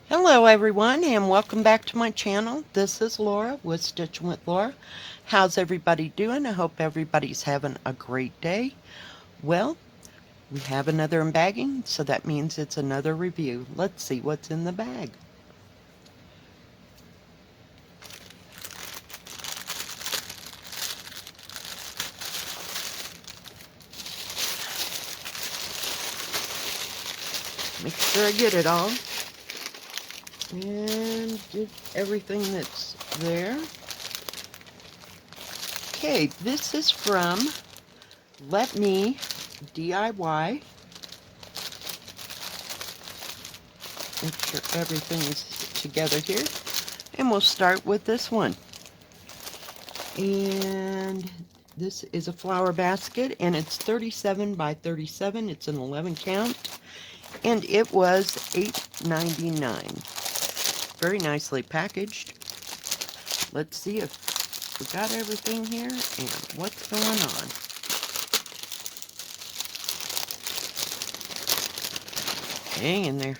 Hello everyone and welcome back to my channel. This is Laura with Stitching with Laura. How's everybody doing? I hope everybody's having a great day. Well, we have another unbagging, so that means it's another review. Let's see what's in the bag. Make sure I get it all. And get everything that's there. Okay, this is from LetMeDIY. Make sure everything's together here. And we'll start with this one. And this is a flower basket, and it's 37 by 37. It's an 11 count, and it was $8.99. Very nicely packaged. Let's see if we got everything here and what's going on. Hang in there.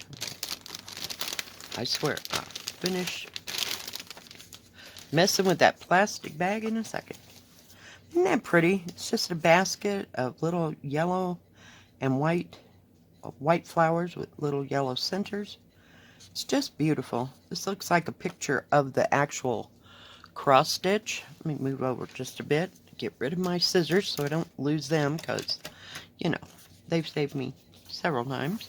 I swear, I'll finish messing with that plastic bag in a second. Isn't that pretty? It's just a basket of little yellow and white flowers with little yellow centers. It's just beautiful. This looks like a picture of the actual cross stitch. Let me move over just a bit to get rid of my scissors so I don't lose them because, you know, they've saved me several times.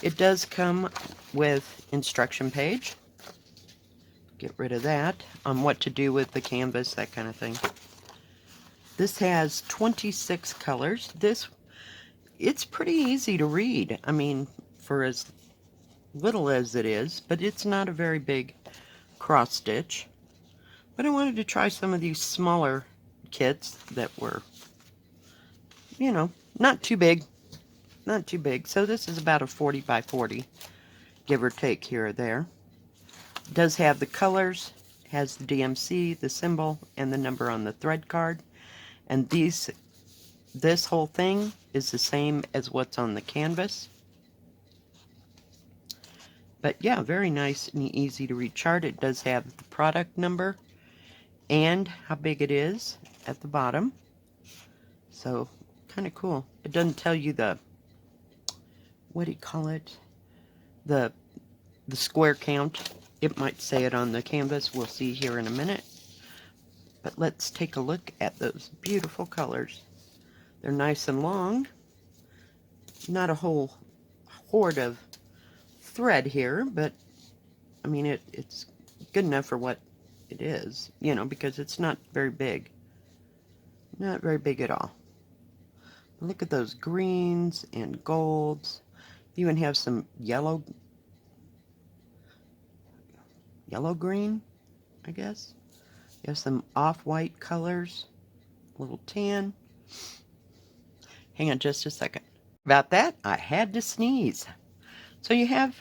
It does come with instruction page. Get rid of that on what to do with the canvas, that kind of thing. This has 26 colors. It's pretty easy to read. I mean, for as little as it is, but it's not a very big cross stitch. But I wanted to try some of these smaller kits that were, you know, not too big. Not too big. So this is about a 40 by 40, give or take here or there. It does have the colors, has the DMC, the symbol, and the number on the thread card. And this whole thing is the same as what's on the canvas. But yeah, very nice and easy to read chart. It does have the product number and how big it is at the bottom. So kind of cool. It doesn't tell you the, what do you call it? The square count. It might say it on the canvas. We'll see here in a minute. But let's take a look at those beautiful colors. They're nice and long. Not a whole horde of thread here, but I mean it's good enough for what it is, you know, because it's not very big. Not very big at all. Look at those greens and golds. You even have some yellow green, I guess. You have some off-white colors, a little tan. Hang on just a second. About that, I had to sneeze. So you have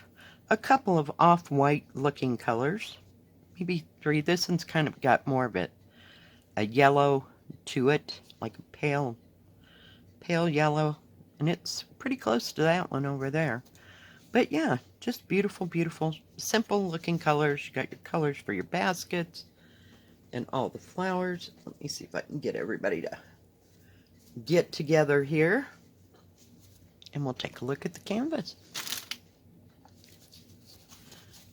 a couple of off-white looking colors, maybe 3. This one's kind of got more of it, a yellow to it, like a pale yellow, and it's pretty close to that one over there. But yeah, just beautiful, beautiful, simple looking colors. You got your colors for your baskets and all the flowers. Let me see if I can get everybody to get together here, and we'll take a look at the canvas.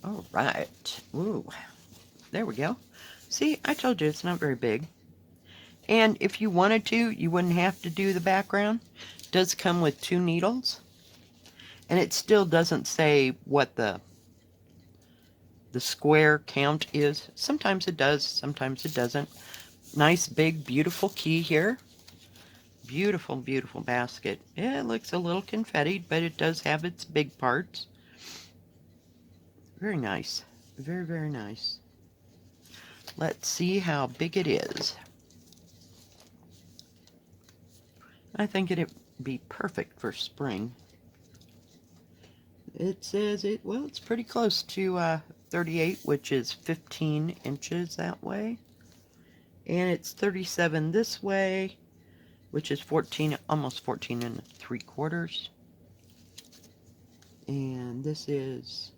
All right. Ooh, there we go. See, I told you it's not very big. And if you wanted to, you wouldn't have to do the background. It does come with 2 needles. And it still doesn't say what the square count is. Sometimes it does, sometimes it doesn't. Nice, big, beautiful key here. Beautiful, beautiful basket. Yeah, it looks a little confettied, but it does have its big parts. Very nice. Very, very nice. Let's see how big it is. I think it'd be perfect for spring. It says it's pretty close to 38, which is 15 inches that way. And it's 37 this way, which is 14, almost 14 3/4. And this is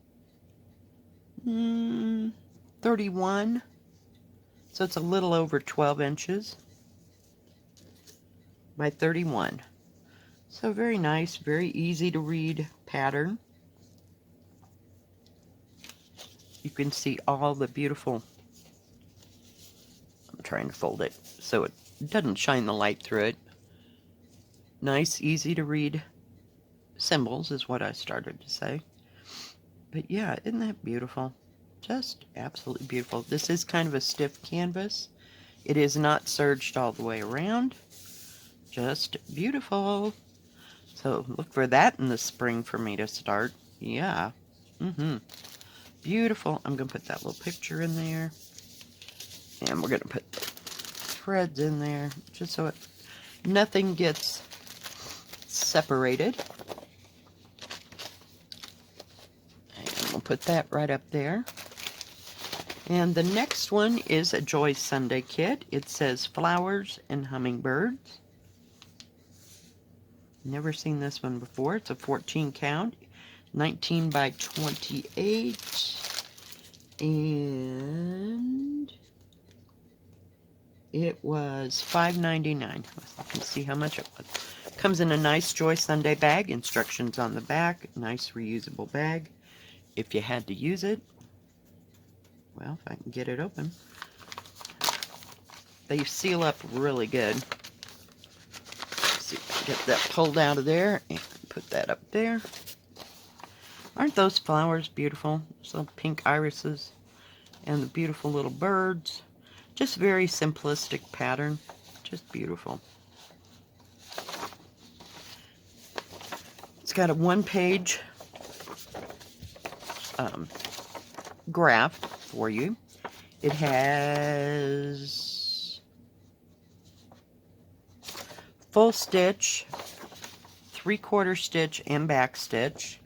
31. So it's a little over 12 inches by 31. So very nice, very easy to read pattern. You can see all the beautiful, I'm trying to fold it so it doesn't shine the light through it. Nice, easy to read symbols is what I started to say. But yeah, isn't that beautiful? Just absolutely beautiful. This is kind of a stiff canvas. It is not serged all the way around. Just beautiful. So look for that in the spring for me to start. Yeah. Beautiful. I'm going to put that little picture in there. And we're going to put the threads in there just so nothing gets separated. And we'll put that right up there. And the next one is a Joy Sunday kit. It says flowers and hummingbirds. Never seen this one before. It's a 14 count, 19 by 28. And it was $5.99. I can see how much it was. Comes in a nice Joy Sunday bag. Instructions on the back. Nice reusable bag. If you had to use it. Well, if I can get it open. They seal up really good. Let's see if I can get that pulled out of there and put that up there. Aren't those flowers beautiful? Some pink irises and the beautiful little birds. Just very simplistic pattern. Just beautiful. It's got a one-page graph for you. It has full stitch, 3/4 stitch, and back stitch.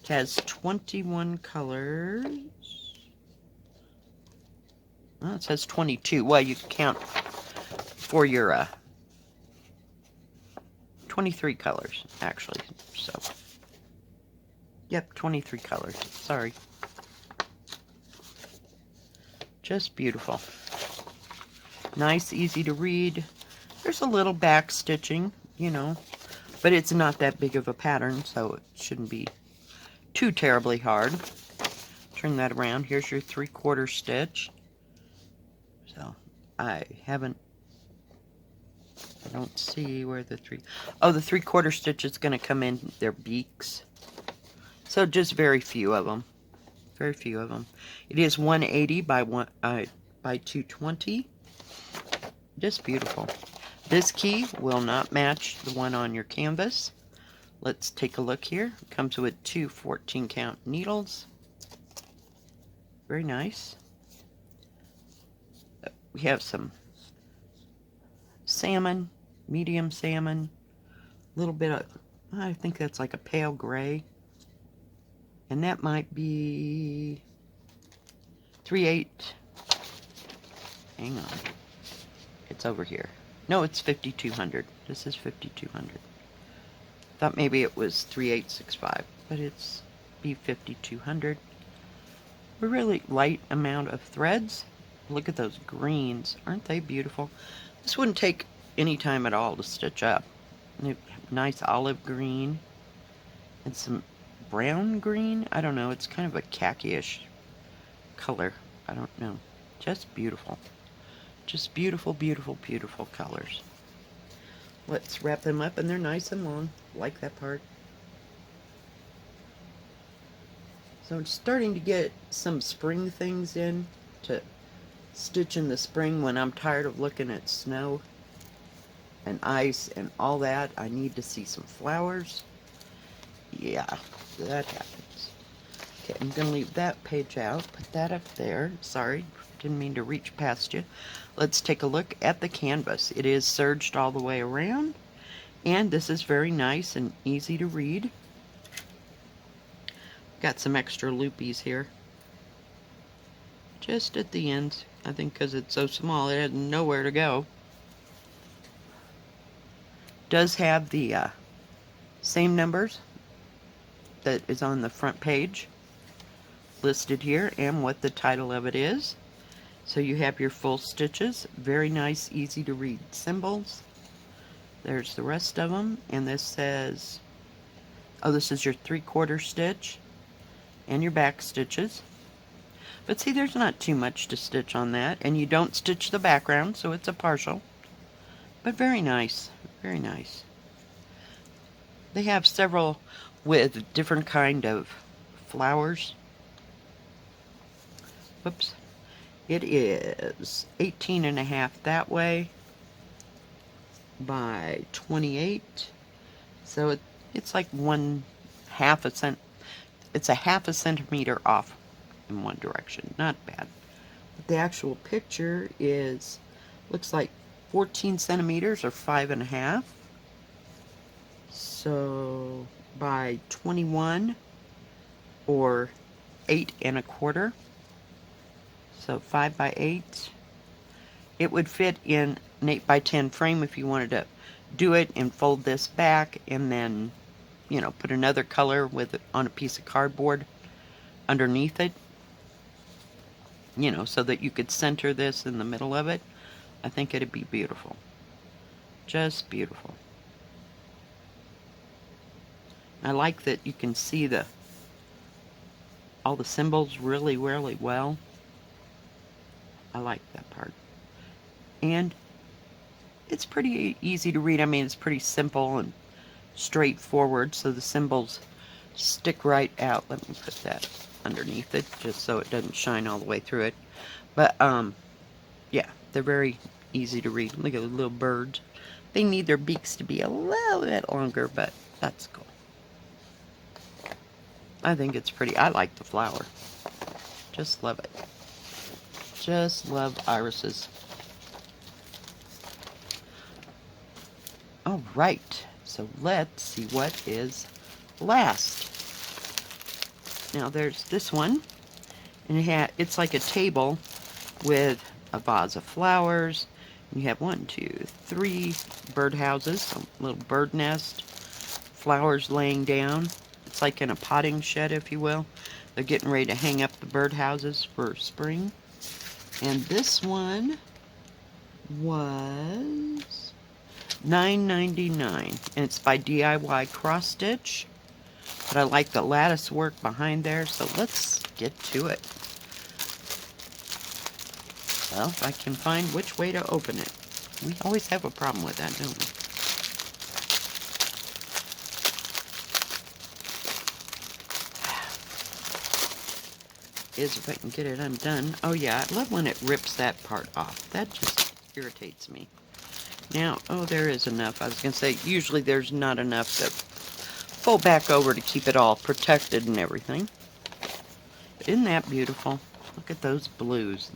It has 21 colors. Well, it says 22. Well, you count for your 23 colors, actually. So, yep, 23 colors. Sorry. Just beautiful. Nice, easy to read. There's a little back stitching, you know, but it's not that big of a pattern, so it shouldn't be too terribly hard. Turn that around. Here's your 3/4 stitch. So I don't see where the the 3/4 stitch is going to come in their beaks. So just very few of them. Very few of them. It is 180 by 220. Just beautiful. This key will not match the one on your canvas. Let's take a look here. It comes with two 14 count needles. Very nice. We have some salmon, medium salmon, a little bit of, I think that's like a pale gray. And that might be 3/8. Hang on. It's over here. No, it's 5200. This is 5200. Thought maybe it was 3865, but it's B5200. A really light amount of threads. Look at those greens. Aren't they beautiful? This wouldn't take any time at all to stitch up. Nice olive green and some brown green. I don't know. It's kind of a khaki-ish color. I don't know. Just beautiful. Just beautiful, beautiful, beautiful colors. Let's wrap them up, and they're nice and long. Like that part. So I'm starting to get some spring things in to stitch in the spring when I'm tired of looking at snow and ice and all that. I need to see some flowers. Yeah, that happens. Okay, I'm going to leave that page out. Put that up there. Sorry, didn't mean to reach past you. Let's take a look at the canvas. It is serged all the way around, and this is very nice and easy to read. Got some extra loopies here. Just at the ends. I think because it's so small, it has nowhere to go. Does have the same numbers that is on the front page. listed here and what the title of it is. So you have your full stitches, very nice, easy to read symbols. There's the rest of them, and this says, oh, this is your 3/4 stitch and your back stitches. But see, there's not too much to stitch on that, and you don't stitch the background, so it's a partial. But very nice, very nice. They have several with different kind of flowers. Whoops. It is 18.5 that way by 28. So it's like it's a half a centimeter off in one direction. Not bad. But the actual picture looks like 14 centimeters or 5.5. So by 21 or 8.25. So 5 by 8. It would fit in an 8 by 10 frame if you wanted to do it and fold this back and then, you know, put another color on a piece of cardboard underneath it, you know, so that you could center this in the middle of it. I think it'd be beautiful. Just beautiful. I like that you can see all the symbols really, really well. I like that part. And it's pretty easy to read. I mean, it's pretty simple and straightforward, so the symbols stick right out. Let me put that underneath it just so it doesn't shine all the way through it. But yeah, they're very easy to read. Look at the little birds. They need their beaks to be a little bit longer, but that's cool. I think it's pretty. I like the flower. Just love it. Just love irises. All right, so let's see what is last. Now there's this one, and it's like a table with a vase of flowers. You have 1, 2, 3 birdhouses, a little bird nest, flowers laying down. It's like in a potting shed, if you will. They're getting ready to hang up the birdhouses for spring. And this one was $9.99, and it's by DIY Cross Stitch. But I like the lattice work behind there, so let's get to it. Well, if I can find which way to open it. We always have a problem with that, don't we? If I can get it undone. Oh yeah, I love when it rips that part off. That just irritates me. Now, oh, there is enough. I was going to say, usually there's not enough to fold back over to keep it all protected and everything. But isn't that beautiful? Look at those blues.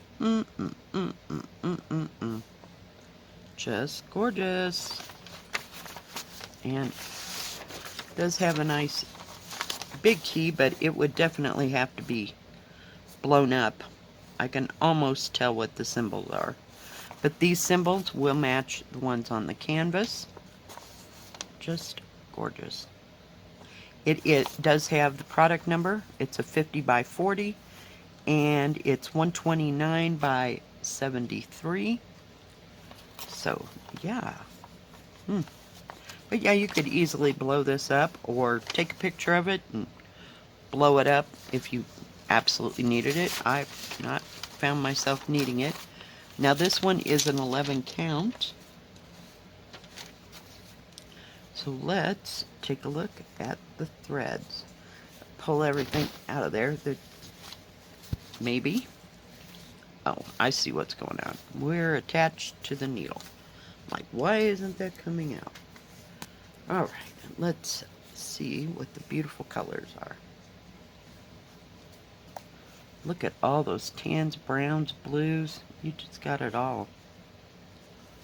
Just gorgeous. And it does have a nice big key, but it would definitely have to be blown up. I can almost tell what the symbols are. But these symbols will match the ones on the canvas. Just gorgeous. It does have the product number. It's a 50 by 40, and it's 129 by 73. So, yeah. But yeah, you could easily blow this up or take a picture of it and blow it up if you absolutely needed it. I've not found myself needing it. Now this one is an 11 count. So let's take a look at the threads. Pull everything out of there. Maybe. Oh, I see what's going on. We're attached to the needle. Like, why isn't that coming out? Alright, let's see what the beautiful colors are. Look at all those tans, browns, blues. You just got it all.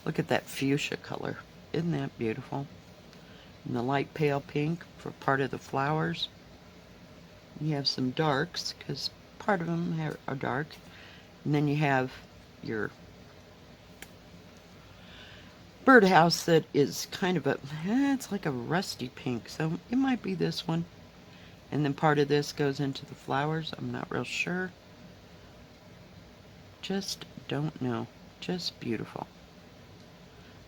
Look at that fuchsia color. Isn't that beautiful? And the light pale pink for part of the flowers. You have some darks, because part of them are dark. And then you have your birdhouse that is kind of it's like a rusty pink, so it might be this one. And then part of this goes into the flowers. I'm not real sure. Just don't know. Just beautiful.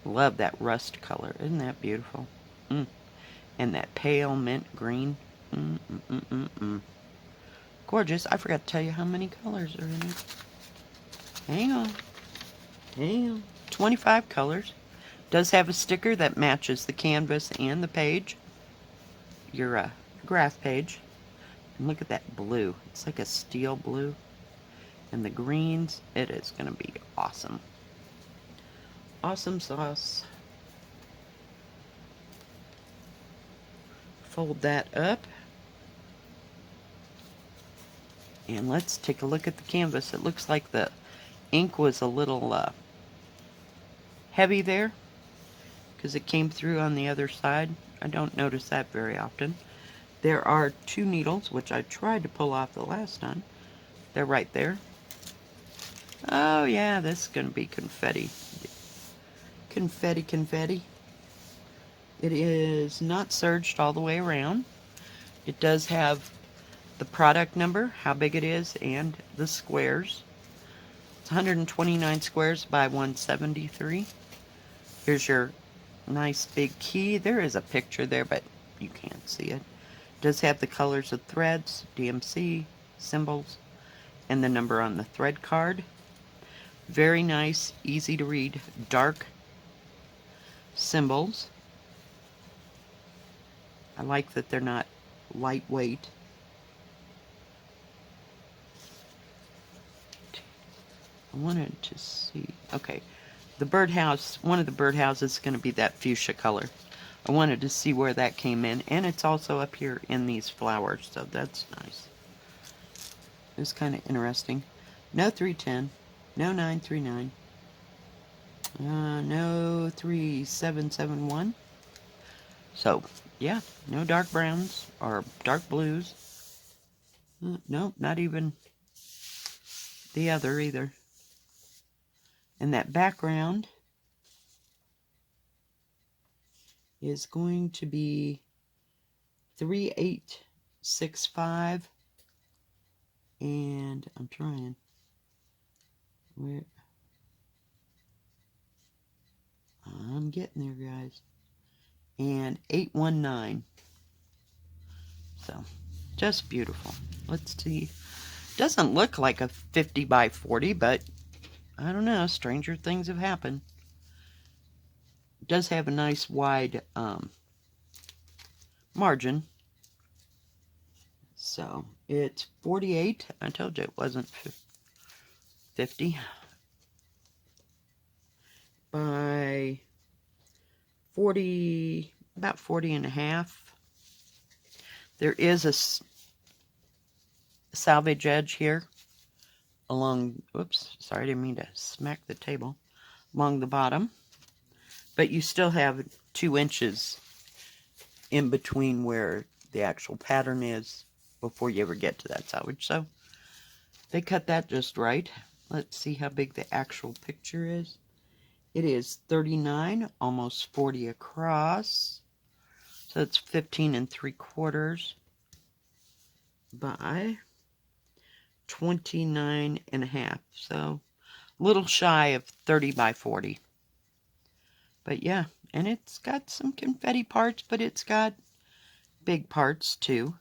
Love that rust color. Isn't that beautiful? Mm. And that pale mint green. Gorgeous. I forgot to tell you how many colors are in it. Hang on. Hang on. 25 colors. Does have a sticker that matches the canvas and the page. Your graph page. And look at that blue. It's like a steel blue. And the greens. It is going to be awesome. Awesome sauce. Fold that up. And let's take a look at the canvas. It looks like the ink was a little heavy there because it came through on the other side. I don't notice that very often. There are 2 needles, which I tried to pull off the last time. They're right there. Oh yeah, this is going to be confetti. Confetti, confetti. It is not serged all the way around. It does have the product number, how big it is, and the squares. It's 129 squares by 173. Here's your nice big key. There is a picture there, but you can't see it. It does have the colors of threads, DMC, symbols, and the number on the thread card. Very nice, easy to read, dark symbols. I like that they're not lightweight. I wanted to see, okay, the birdhouse, one of the birdhouses is going to be that fuchsia color. I wanted to see where that came in, and it's also up here in these flowers, so that's nice. It's kind of interesting. No 310, no 939, no 3771. So, yeah, no dark browns or dark blues. No, not even the other either. And that background is going to be 3865, and I'm trying. Where? I'm getting there, guys. And 819. So, just beautiful. Let's see. Doesn't look like a 50 by 40, but I don't know. Stranger things have happened. It does have a nice wide margin. So, it's 48. I told you it wasn't 50 by 40, about 40 and a half. There is a salvage edge here along, oops, sorry, I didn't mean to smack the table, along the bottom. But you still have 2 inches in between where the actual pattern is before you ever get to that salvage. So they cut that just right. Let's see how big the actual picture is. It is 39, almost 40 across. So it's 15 3/4 by 29 1/2. So a little shy of 30 by 40. But yeah, and it's got some confetti parts, but it's got big parts too.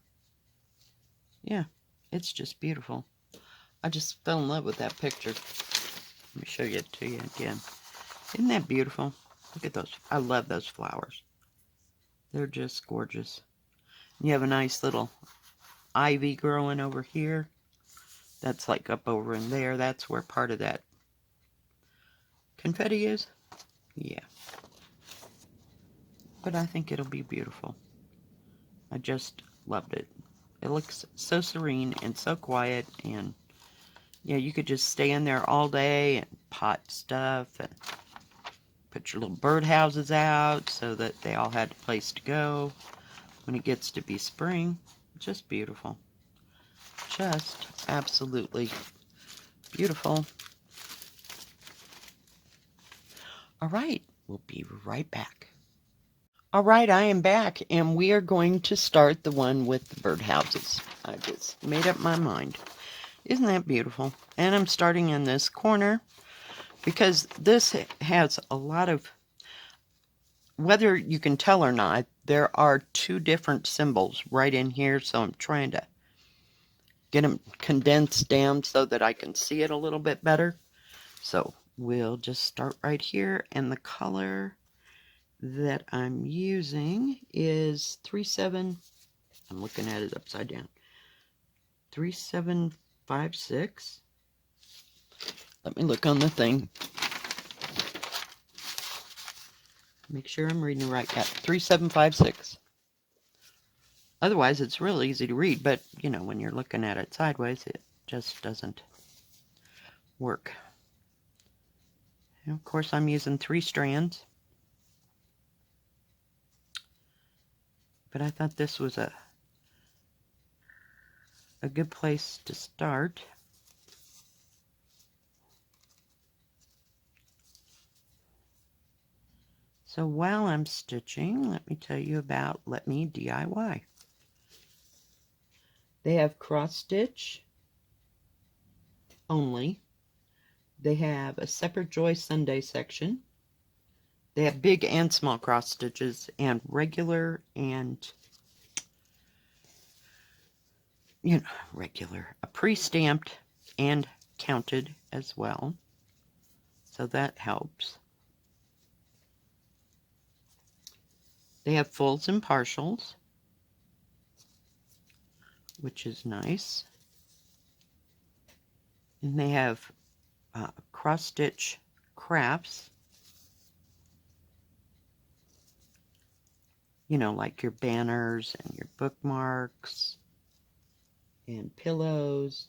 Yeah, it's just beautiful. I just fell in love with that picture. Let me show it to you again. Isn't that beautiful? Look at those. I love those flowers. They're just gorgeous. You have a nice little ivy growing over here. That's like up over in there. That's where part of that confetti is. Yeah. But I think it'll be beautiful. I just loved it. It looks so serene and so quiet, and yeah, you could just stay in there all day and pot stuff and put your little birdhouses out so that they all had a place to go when it gets to be spring. Just beautiful. Just absolutely beautiful. All right, we'll be right back. All right, I am back, and we are going to start the one with the birdhouses. I just made up my mind. Isn't that beautiful? And I'm starting in this corner because this has a lot of, whether you can tell or not, there are two different symbols right in here, so I'm trying to get them condensed down so that I can see it a little bit better. So we'll just start right here, and the color that I'm using is 37, I'm looking at it upside down, 3756. Let me look on the thing. Make sure I'm reading it right. Yeah, 3756. Otherwise, it's real easy to read, but, you know, when you're looking at it sideways, it just doesn't work. And of course, I'm using 3 strands. But I thought this was a good place to start. So while I'm stitching, let me tell you about LetMeDIY. They have cross stitch only. They have a separate Joy Sunday section. They have big and small cross stitches and regular and, you know, regular, a pre-stamped and counted as well. So that helps. They have fulls and partials, which is nice. And they have cross stitch crafts. You know, like your banners and your bookmarks and pillows.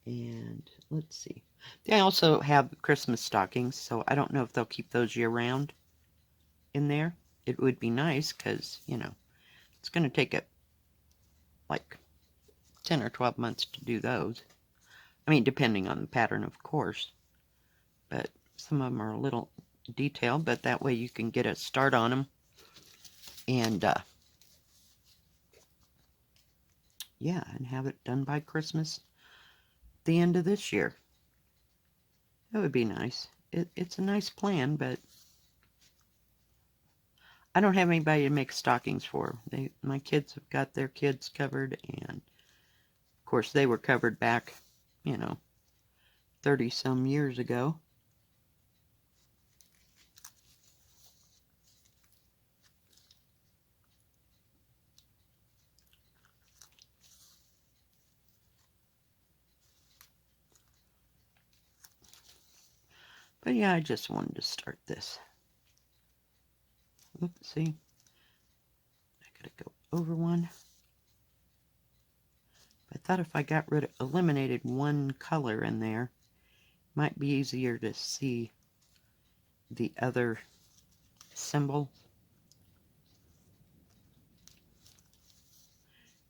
And let's see. They also have Christmas stockings, so I don't know if they'll keep those year-round in there. It would be nice because, you know, it's going to take it like 10 or 12 months to do those. I mean, depending on the pattern, of course. But some of them are a little detailed, but that way you can get a start on them. And, yeah, and have it done by Christmas the end of this year. That would be nice. It's a nice plan, but I don't have anybody to make stockings for. My kids have got their kids covered, and of course they were covered back, you know, 30 some years ago. But yeah, I just wanted to start this. Oops, see, I gotta go over one. I thought if I got rid of, eliminated one color in there, it might be easier to see the other symbol.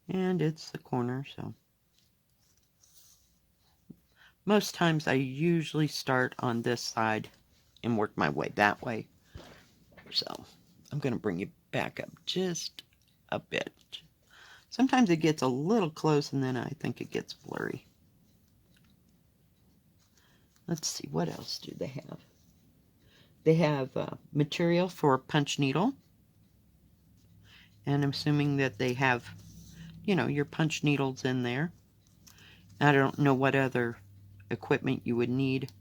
And it's the corner, so most times I usually start on this side and work my way that way. So I'm going to bring you back up just a bit. Sometimes it gets a little close and then I think it gets blurry. Let's see, what else do they have? They have material for punch needle. And I'm assuming that they have, you know, your punch needles in there. I don't know what other equipment you would need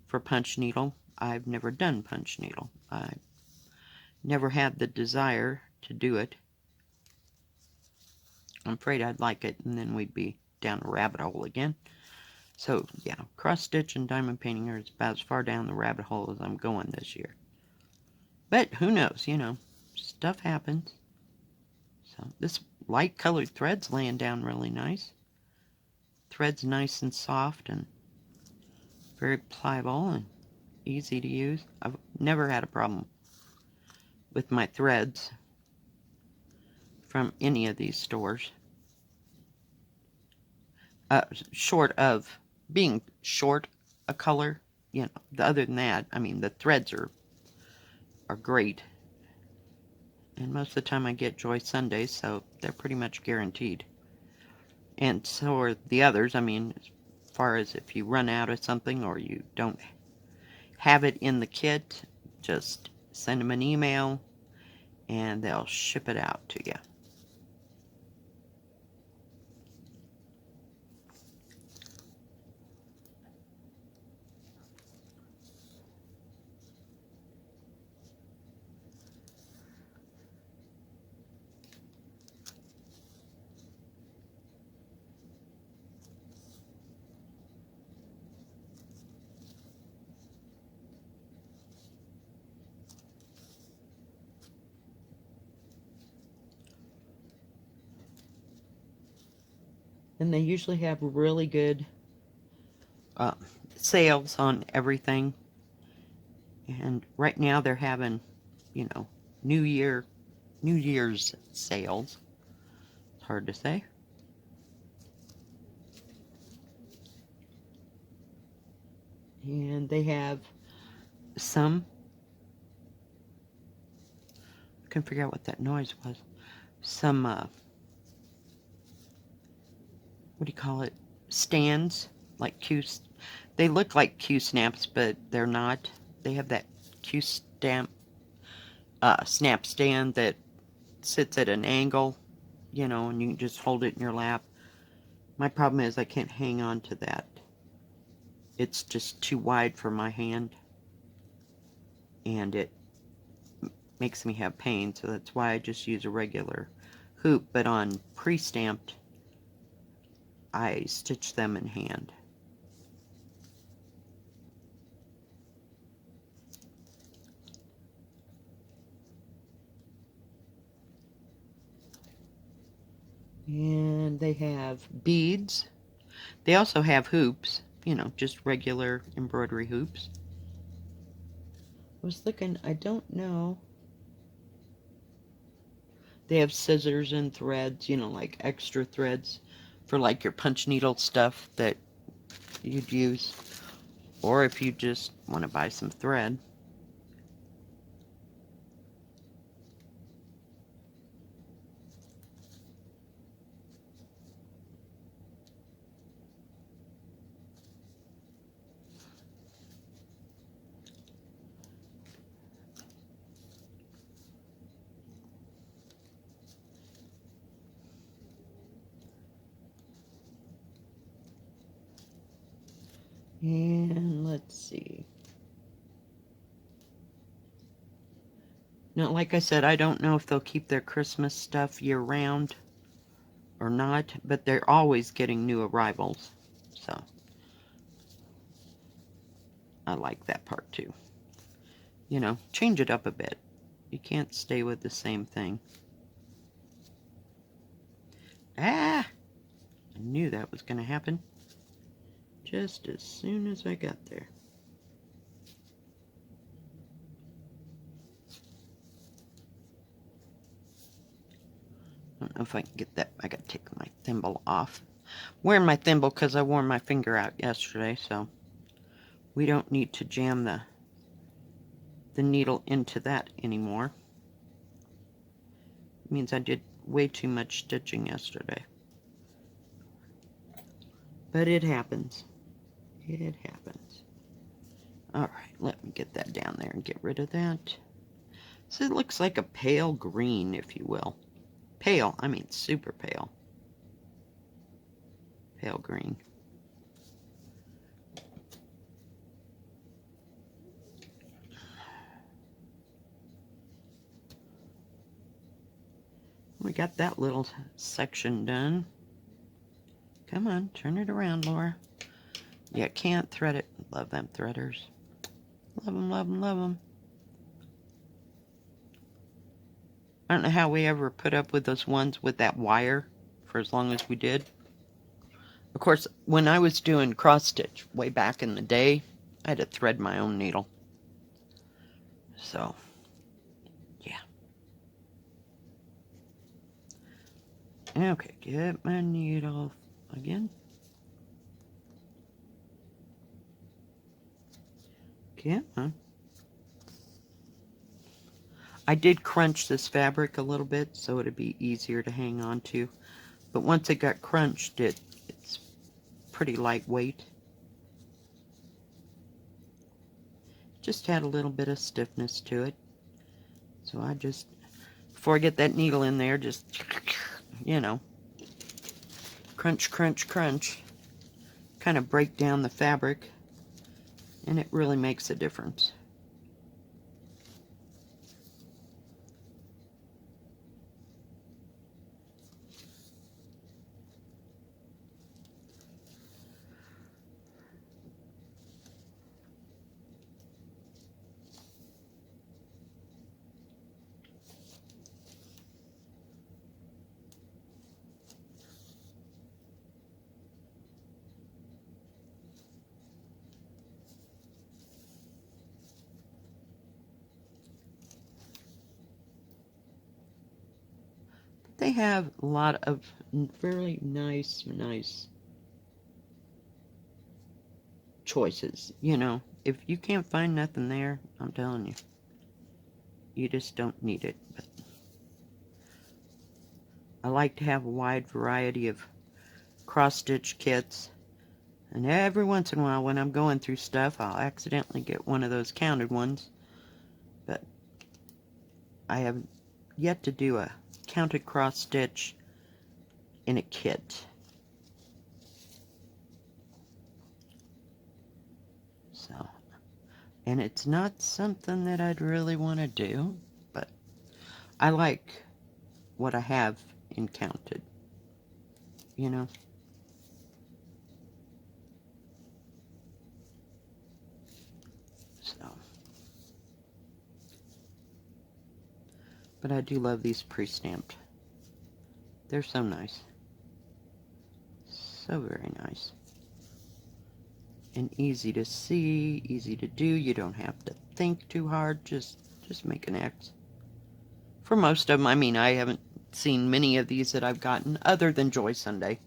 for punch needle. I've never done punch needle. I never had the desire to do it. I'm afraid I'd like it and then we'd be down a rabbit hole again. So yeah, cross stitch and diamond painting are about as far down the rabbit hole as I'm going this year. But who knows, you know, stuff happens. So this light colored thread's laying down really nice. Thread's nice and soft and very pliable and easy to use. I've never had a problem with my threads from any of these stores. Short of being short a color, you know, other than that, I mean, the threads are are great. And most of the time I get Joy Sundays, so they're pretty much guaranteed. And so are the others. I mean, as far as if you run out of something or you don't have it in the kit, just send them an email and they'll ship it out to you. And they usually have really good sales on everything. And right now they're having, you know, New Year's sales. It's hard to say. And they have some, I can figure out what that noise was. Some, what do you call it? Stands, like they look like Q snaps, but they're not. They have that Q snap stand that sits at an angle, you know, and you can just hold it in your lap. My problem is I can't hang on to that. It's just too wide for my hand, and it makes me have pain, so that's why I just use a regular hoop. But on pre-stamped, I stitch them in hand. And they have beads. They also have hoops, you know, just regular embroidery hoops. I was looking, I don't know. They have scissors and threads, you know, like extra threads for like your punch needle stuff that you'd use. Or if you just want to buy some thread. And let's see. Now, like I said, I don't know if they'll keep their Christmas stuff year-round or not, but they're always getting new arrivals. So, I like that part too. You know, change it up a bit. You can't stay with the same thing. Ah! I knew that was going to happen. Just as soon as I got there. I don't know if I can get that. I got to take my thimble off. I'm wearing my thimble because I wore my finger out yesterday, so we don't need to jam the needle into that anymore. It means I did way too much stitching yesterday. But it happens. It happens. Alright, let me get that down there and get rid of that. So it looks like a pale green, if you will. Pale, I mean super pale. Pale green. We got that little section done. Come on, turn it around, Laura. You can't thread it. Love them threaders. Love them, love them, love them. I don't know how we ever put up with those ones with that wire for as long as we did. Of course, when I was doing cross stitch way back in the day, I had to thread my own needle. So, yeah. Okay, get my needle again. Come on. I did crunch this fabric a little bit so it'd be easier to hang on to. But once it got crunched, it's pretty lightweight. Just had a little bit of stiffness to it. So I just, before I get that needle in there, just, you know, crunch, crunch, crunch. Kind of break down the fabric, and it really makes a difference. They have a lot of very nice choices, you know. If you can't find nothing there, I'm telling you, you just don't need it. But I like to have a wide variety of cross-stitch kits, and every once in a while when I'm going through stuff, I'll accidentally get one of those counted ones, but I have yet to do a counted cross-stitch in a kit. So, and it's not something that I'd really want to do, but I like what I have in counted, you know. So, but I do love these pre-stamped. They're so nice. So very nice. And easy to see, easy to do. You don't have to think too hard. Just make an X. For most of them, I mean, I haven't seen many of these that I've gotten other than Joy Sunday.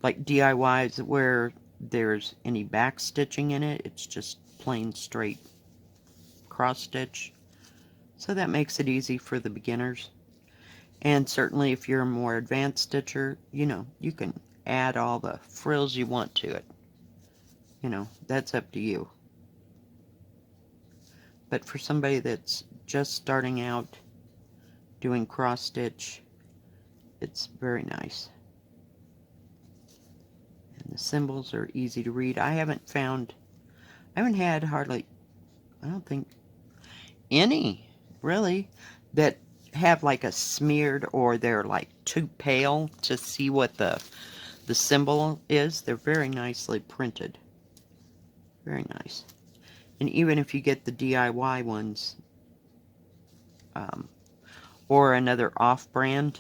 Like DIYs where there's any back stitching in it. It's just plain straight cross stitch. So that makes it easy for the beginners. And certainly if you're a more advanced stitcher, you know, you can add all the frills you want to it. You know, that's up to you. But for somebody that's just starting out doing cross stitch, it's very nice. And the symbols are easy to read. I haven't had hardly, I don't think, any really that have like a smeared or they're like too pale to see what the symbol is. They're very nicely printed. Very nice. And even if you get the DIY ones, or another off-brand,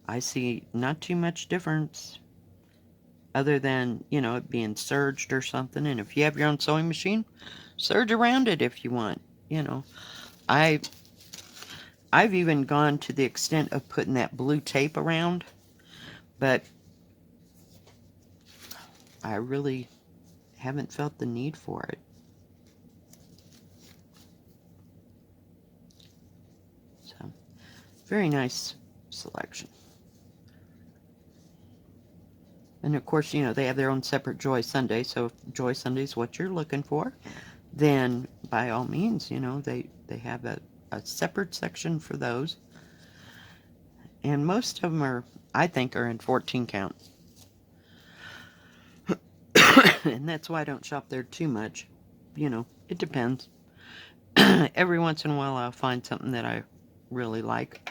I see not too much difference other than, you know, it being serged or something. And if you have your own sewing machine, serge around it if you want. You know, I've even gone to the extent of putting that blue tape around, but I really haven't felt the need for it. So, very nice selection. And of course, you know, they have their own separate Joy Sunday, so if Joy Sunday is what you're looking for, then by all means, you know, they have a separate section for those. And most of them are, I think, are in 14 count. And that's why I don't shop there too much. You know, it depends. Every once in a while I'll find something that I really like.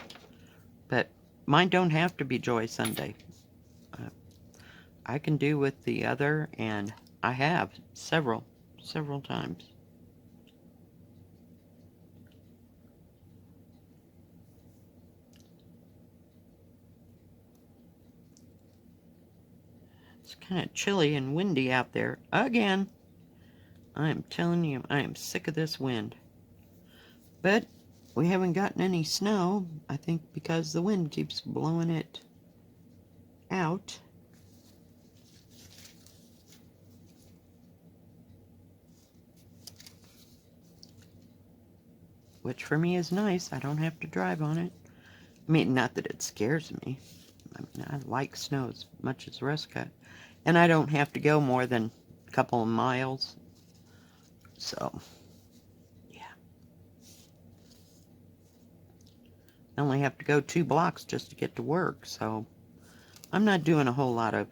But mine don't have to be Joy Sunday. I can do with the other, and I have several times. It's kind of chilly and windy out there again. I am telling you, I am sick of this wind. But we haven't gotten any snow, I think because the wind keeps blowing it out. which for me is nice. I don't have to drive on it. I mean, not that it scares me. I mean, I like snow as much as the rest got. And I don't have to go more than a couple of miles. So, yeah. I only have to go 2 blocks just to get to work. So, I'm not doing a whole lot of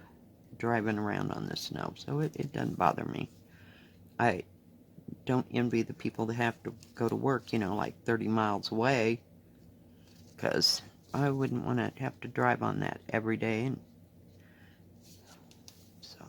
driving around on the snow. So, it doesn't bother me. I don't envy the people that have to go to work, you know, like 30 miles away. Because I wouldn't want to have to drive on that every day. And so,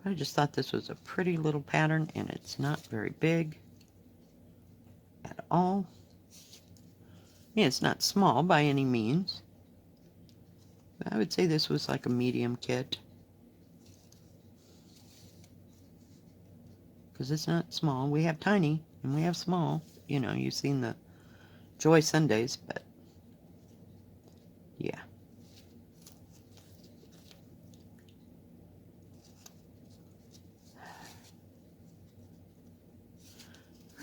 I just thought this was a pretty little pattern, and it's not very big at all. I mean, it's not small by any means. But I would say this was like a medium kit. Because it's not small. We have tiny, and we have small. You know, you've seen the Joy Sundays, but yeah.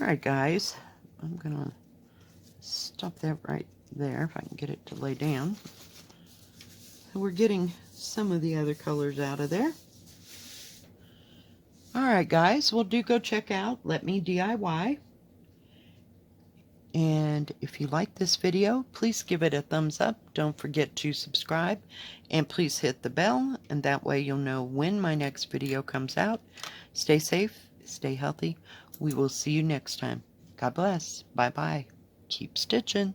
Alright, guys. I'm going to stop that right there if I can get it to lay down. So we're getting some of the other colors out of there. Alright, guys. Well, do go check out LetMeDIY. And if you like this video, please give it a thumbs up. Don't forget to subscribe. And please hit the bell. And that way you'll know when my next video comes out. Stay safe. Stay healthy. We will see you next time. God bless. Bye-bye. Keep stitching.